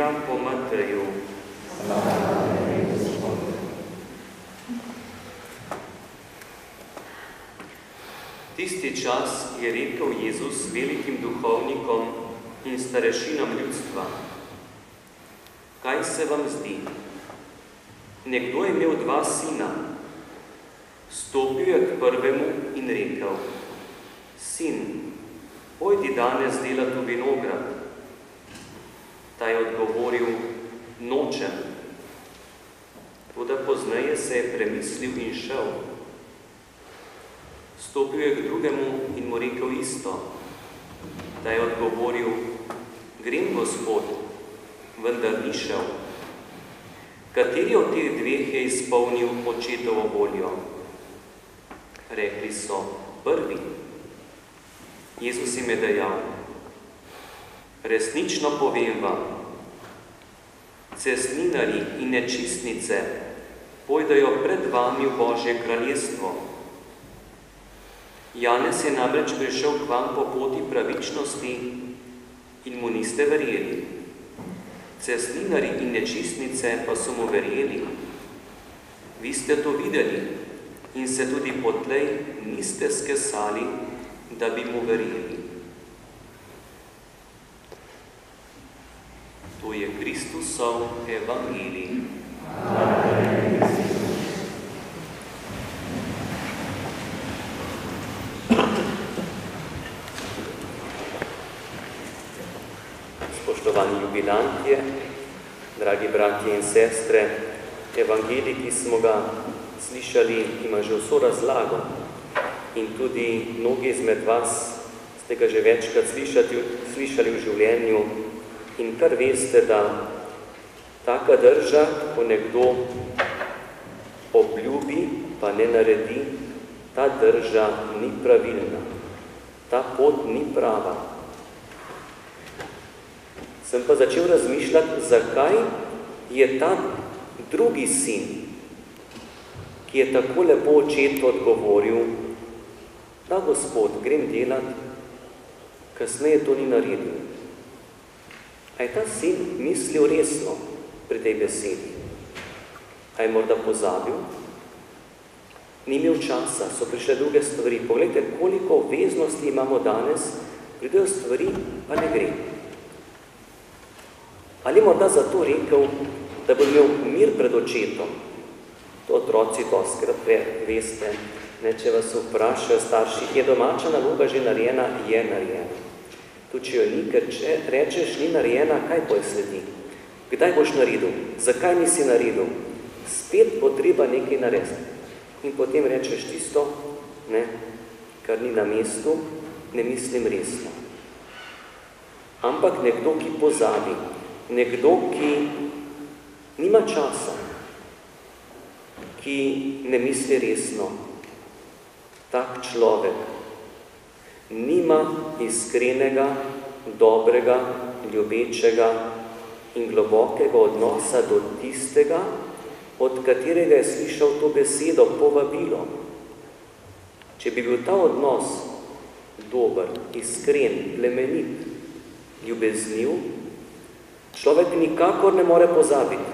Evangelija po Mateju. Tisti čas je rekel Jezus velikim duhovnikom in starešinam ljudstva: Kaj se vam zdi? Nekdo je imel 2 sina. Stopil je k prvemu in rekel: Sin, pojdi danes delat v vinograd. Ta je odgovoril: Nočem. Toda pozneje se je premislil in šel. Stopil je k drugemu in mu rekel isto. Ta je odgovoril: Grem, Gospod, vendar ni šel. Kateri od teh 2 je izpolnil očetovo voljo? Rekli so: Prvi. Jezus jim je dejal: Resnično povem vam, cestninarji in nečistnice pojdejo pred vami v Božje kraljestvo. Janez je namreč prišel k vam po poti pravičnosti in mu niste verjeli. Cestninarji in nečistnice pa so mu verjeli. Vi ste to videli in se tudi potlej niste skesali, da bi mu verjeli. To je Kristusov evangelij. Spoštovani jubilantje, dragi bratje in sestre, evangelij, ki smo ga slišali, ima že vso razlago in tudi mnogi izmed vas ste ga že večkrat slišali v življenju in kar veste, da taka drža, ko nekdo obljubi, pa ne naredi, ta drža ni pravilna, ta pot ni prava. Sem pa začel razmišljati, zakaj je ta drugi sin, ki je tako lepo očetu odgovoril: Da, Gospod, grem delat, kasneje to ni naredil. A je ta sin mislil resno pri tej besedi? A je morda pozabil? Ni imel časa, so prišle druge stvari. Poglejte, koliko obveznosti imamo danes, pridejo stvari, pa ne gre. Ali morda zato rekel, da bo imel mir pred očetom? To otroci doskrat veste. Če vas vprašajo starši, je domača naloga že narejena? Je narejena. Tudi če jo ni, ker če rečeš ni narejena, kaj bo sledi? Kdaj boš naredil? Zakaj nisi naredil? Spet bo treba nekaj narediti. In potem rečeš tisto, kar ni na mestu, ne mislim resno. Ampak nekdo, ki pozabi, nekdo, ki nima časa, ki ne misli resno, tak človek nima iskrenega, dobrega, ljubečega in globokega odnosa do tistega, od katerega je slišal to besedo, povabilo. Če bi bil ta odnos dober, iskren, plemenit, ljubezniv, človek nikakor ne more pozabiti.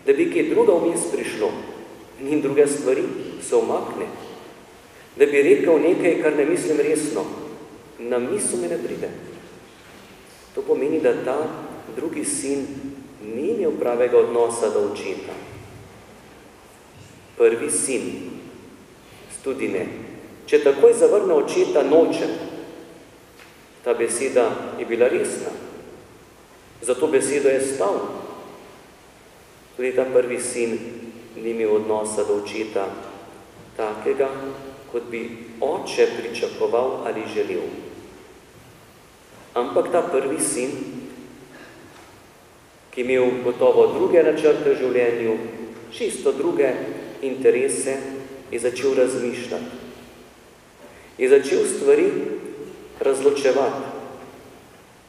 Da bi kaj druga vmes prišlo in druge stvari se umakne. Da bi rekel nekaj, kar ne mislim resno, na misel mi ne pride. To pomeni, da ta drugi sin ni imel pravega odnosa do očeta. Prvi sin tudi ne. Če takoj zavrne očeta, nočem, ta beseda je bila resna. Zato besedo je stal. Tudi ta prvi sin ni imel odnosa do očeta takega, kot bi oče pričakoval ali želel. Ampak ta prvi sin, ki je imel gotovo druge načrte v življenju, čisto druge interese, je začel razmišljati. Je začel stvari razločevati.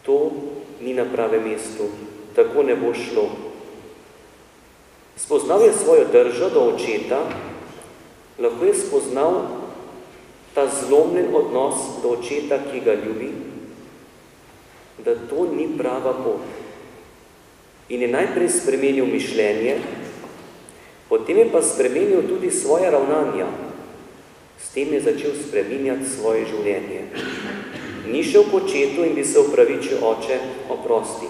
To ni na pravem mestu, tako ne bo šlo. Spoznal je svojo držo do očeta, lahko je spoznal ta zlomljen odnos do očeta, ki ga ljubi, da to ni prava pot. In je najprej spremenil mišljenje, potem je pa spremenil tudi svoje ravnanja. S tem je začel spreminjati svoje življenje. Ni šel k očetu in bi se opravičil: oče, oprosti.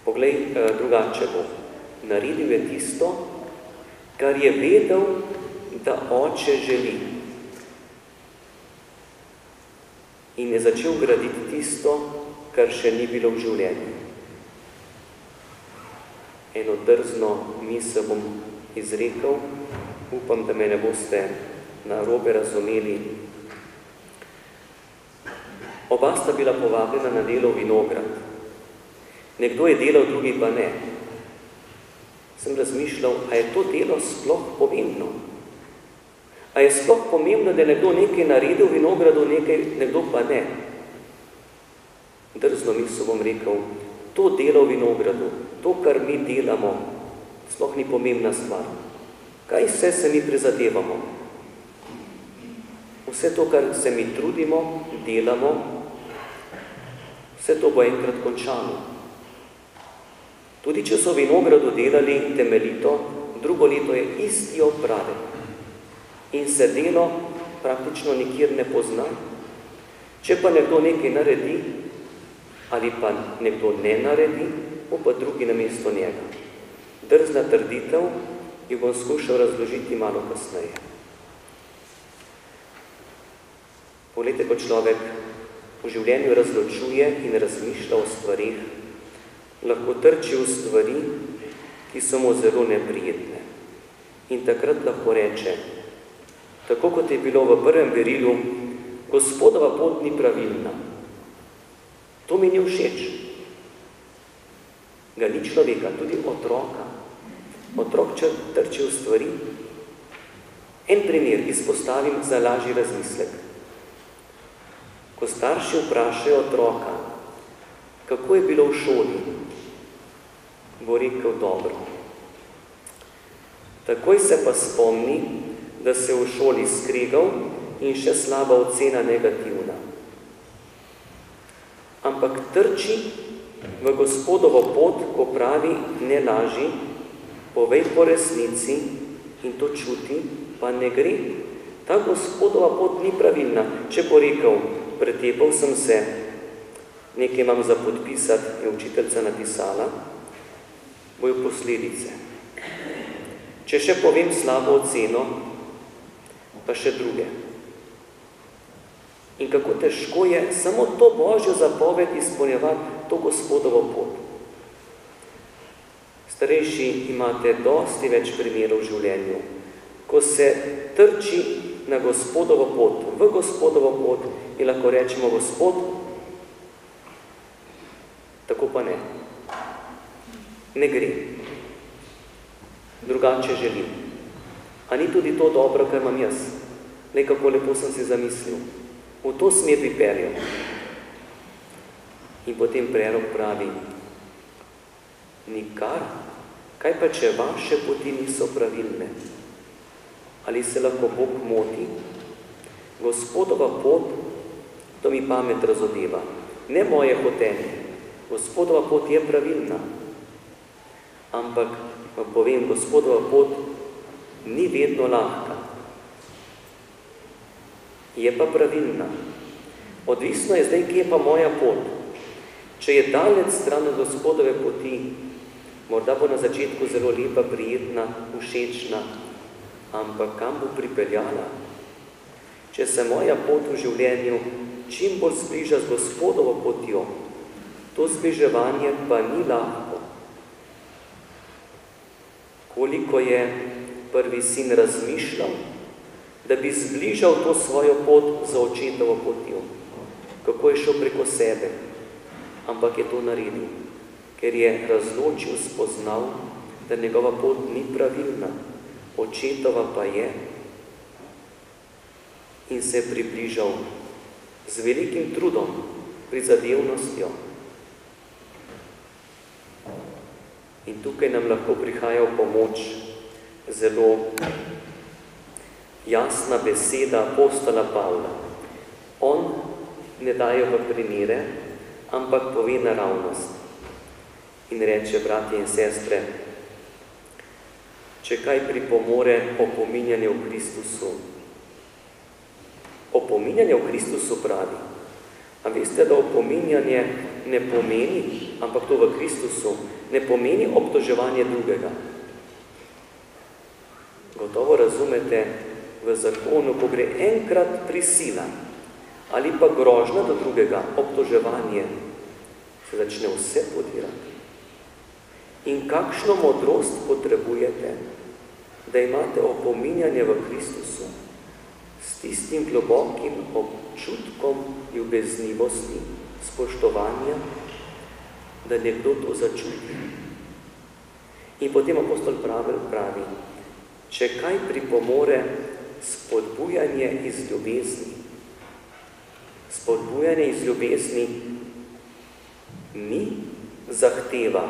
Poglej, drugače bo. Naredil je tisto, kar je vedel, da oče želi. In je začel graditi tisto, kar še ni bilo v življenju. Eno drzno misel bom izrekel, upam, da me ne boste narobe razumeli. Oba sta bila povabljena na delo v vinograd. Nekdo je delal, drugi pa ne. Sem razmišljal, a je to delo sploh pomembno? A je sploh pomembno, da je nekdo nekaj naredil v vinogradu, nekdo pa ne? Drzno misel bom rekel, to delo v vinogradu, to, kar mi delamo, sploh ni pomembna stvar. Kaj vse se mi prizadevamo? Vse to, kar se mi trudimo, delamo, vse to bo enkrat končano. Tudi če so v vinogradu delali temeljito, drugo leto je isti opravek. In se delo praktično nikjer ne pozna. Če pa nekdo nekaj naredi, ali pa nekdo ne naredi, bo pa drugi namesto njega. Drzna trditev jo bom skušal razložiti malo kasneje. Poglejte, ko človek v življenju razločuje in razmišlja o stvarih, lahko trči v stvari, ki so mu zelo neprijetne. In takrat lahko reče, tako kot je bilo v prvem berilu: Gospodova pot ni pravilna. To mi ni všeč. Ga ni človeka, tudi otroka. Otrok trči v stvari. En primer izpostavim za lažji razmislek. Ko starši vprašajo otroka, kako je bilo v šoli, bo rekel: dobro. Takoj se pa spomni, da se v šoli skregal in še slaba ocena negativna. Ampak trči v Gospodovo pot, ko pravi: ne laži, povej po resnici, in to čuti, pa ne gre. Ta Gospodova pot ni pravilna. Če bo rekel: pretepal sem se, nekaj imam za podpisati, je učiteljica napisala, bojo posledice. Če še povem slabo oceno, pa še druge. In kako težko je samo to Božjo zapoved izpolnjevati, to Gospodovo pot. Starejši imate dosti več primerov v življenju, ko se trči na Gospodovo pot, v Gospodovo pot in lahko rečemo: Gospod, tako pa ne. Ne gre. Drugače želim. A ni tudi to dobro, kar imam jaz? Le kako lepo sem si zamislil. V to smer bi perjal. In potem prerok pravi: nikar, kaj pa če vaše poti niso pravilne? Ali se lahko Bog moti? Gospodova pot, to mi pamet razodeva, ne moje hotenje. Gospodova pot je pravilna. Ampak, pa povem, Gospodova pot ni vedno lahka. Je pa pravilna. Odvisno je zdaj, kje je pa moja pot. Če je daleč stran od Gospodove poti, morda bo na začetku zelo lepa, prijetna, všečna, ampak kam bo pripeljala? Če se moja pot v življenju čim bolj zbliža z Gospodovo potjo, to zbliževanje pa ni lahko. Koliko je prvi sin razmišljal, da bi zbližal to svojo pot za očetovo potjo. Kako je šel preko sebe, ampak je to naredil, ker je razločil, spoznal, da njegova pot ni pravilna, očetova pa je. In se je približal z velikim trudom, prizadevnostjo. In tukaj nam lahko prihaja v pomoč zelo jasna beseda apostola Pavla. On ne daje v primere, ampak pove naravnost. In reče, bratje in sestre, če kaj pripomore opominjanje v Kristusu. Opominjanje v Kristusu pravi. A veste, da opominjanje ne pomeni, ampak to v Kristusu, ne pomeni obtoževanje drugega. Gotovo razumete, v zakonu, ko gre enkrat prisila ali pa grožnja do drugega, obtoževanje, se začne vse podirati. In kakšno modrost potrebujete, da imate opominjanje v Kristusu s tistim globokim občutkom ljubeznivosti, spoštovanja, da nekdo to začuti. In potem apostol Pavel pravi, če kaj pripomore spodbujanje iz ljubezni. Spodbujanje iz ljubezni ni zahteva.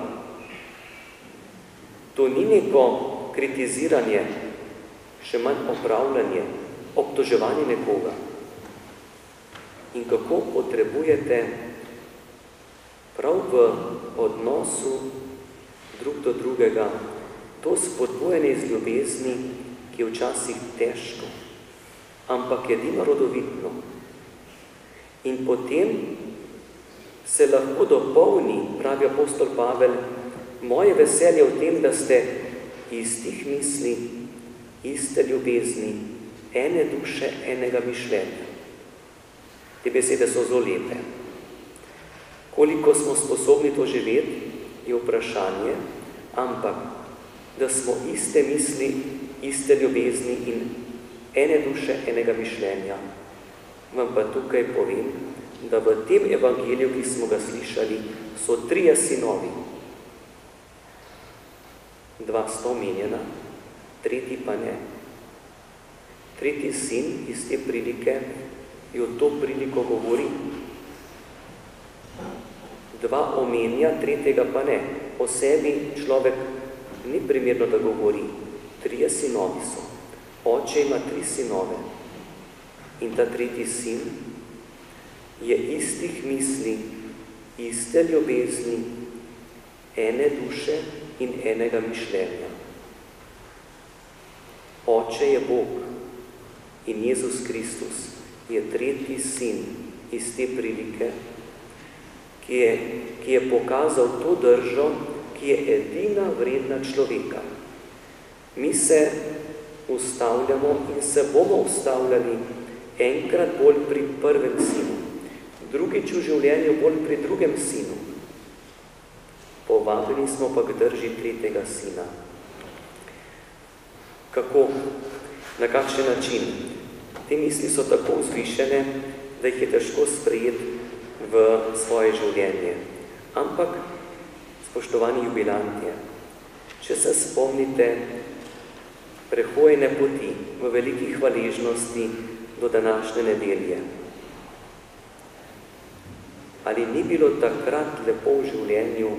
To ni neko kritiziranje, še manj opravljanje, obtoževanje nekoga. In kako potrebujete prav v odnosu drug do drugega to spodbujanje iz ljubezni, ki je včasih težko, ampak edino rodovitno. In potem se lahko dopolni, pravi apostol Pavel, moje veselje v tem, da ste istih misli, iste ljubezni, ene duše, enega mišljenja. Te besede so zelo lepe. Koliko smo sposobni to živeti, je vprašanje, ampak da smo iste misli, iste ljubezni in ene duše, enega mišljenja. Vam pa tukaj povem, da v tem evangeliju, ki smo ga slišali, so 3 sinovi. 2 sta omenjena, 3. pa ne. 3. sin iz te prilike jo to priliko govori. 2 omenja, 3. pa ne. O sebi človek ni primerno, da govori. 3 sinovi so. Oče ima 3 sinove. In ta 3. sin je istih misli, iste ljubezni, ene duše in enega mišljenja. Oče je Bog in Jezus Kristus je 3. sin iz te prilike, ki je pokazal to držo, ki je edina vredna človeka. Mi se ustavljamo in se bomo ustavljali enkrat bolj pri prvem sinu, drugič v življenju bolj pri drugem sinu. Povabljeni smo pa k drži 3. sina. Kako? Na kakšen način? Te misli so tako vzvišene, da jih je težko sprejeti v svoje življenje. Ampak, spoštovani jubilantje, če se spomnite prehojene poti v veliki hvaležnosti do današnje nedelje. Ali ni bilo takrat lepo v življenju,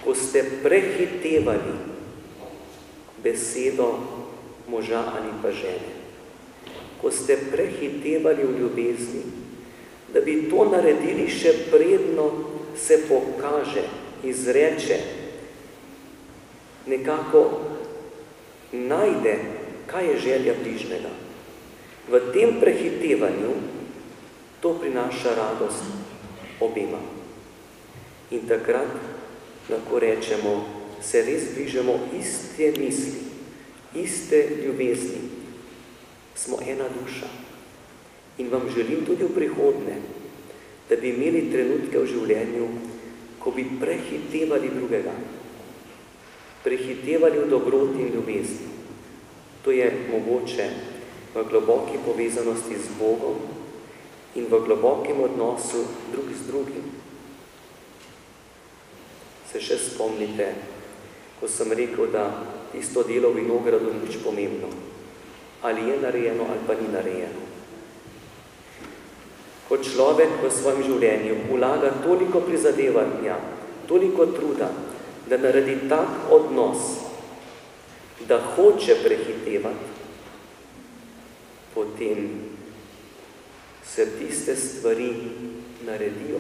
ko ste prehitevali besedo moža ali pa žene? Ko ste prehitevali v ljubezni, da bi to naredili še predno se pokaže, izreče, nekako najde, kaj je želja bližnjega. V tem prehitevanju to prinaša radost obema. In takrat lahko rečemo, se res bližamo iste misli, iste ljubezni. Smo ena duša. In vam želim tudi v prihodnje, da bi imeli trenutke v življenju, ko bi prehitevali drugega. Prehitevali v dobroti in ljubezni. To je mogoče v globoki povezanosti z Bogom in v globokem odnosu drug z drugim. Se še spomnite, ko sem rekel, da tisto delo v vinogradu ni nič pomembno. Ali je narejeno, ali pa ni narejeno. Ko človek v svojem življenju vlaga toliko prizadevanja, toliko truda, da naredi tak odnos, da hoče prehitevati, potem se tiste stvari naredijo.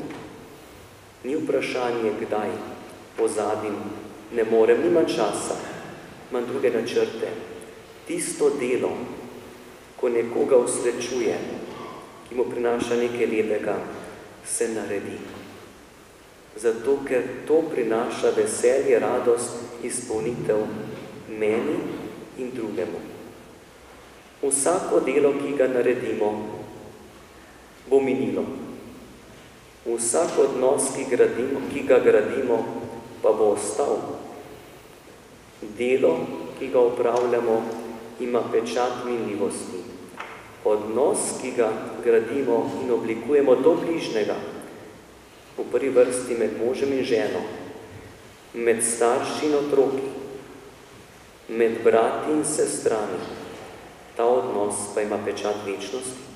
Ni vprašanje, kdaj, pozabim, ne morem, nimam časa, imam druge načrte. Tisto delo, ko nekoga usrečuje, ki mu prinaša nekaj lepega, se naredi. Zato, ker to prinaša veselje, radost, izpolnitev meni in drugemu. Vsako delo, ki ga naredimo, bo minilo. Vsak odnos, ki ga gradimo, pa bo ostal. Delo, ki ga upravljamo, ima pečat minljivosti. Odnos, ki ga gradimo in oblikujemo do bližnjega, v prvi vrsti med možem in ženo, med starši in otroki, med brati in sestrami, ta odnos pa ima pečat večnosti.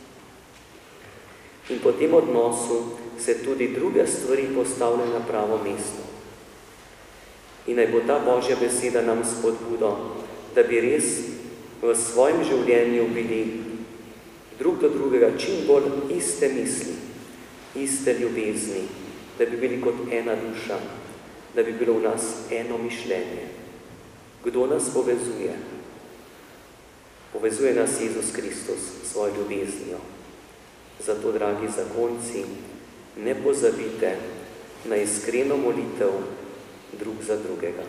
In po tem odnosu se tudi druge stvari postavljajo na pravo mesto. In naj bo ta Božja beseda nam spodbudo, da bi res v svojem življenju bili drug do drugega čim bolj iste misli, iste ljubezni, da bi bili kot ena duša, da bi bilo v nas eno mišljenje. Kdo nas povezuje? Povezuje nas Jezus Kristus s svojo ljubeznijo. Zato, dragi zakonci, ne pozabite na iskreno molitev drug za drugega.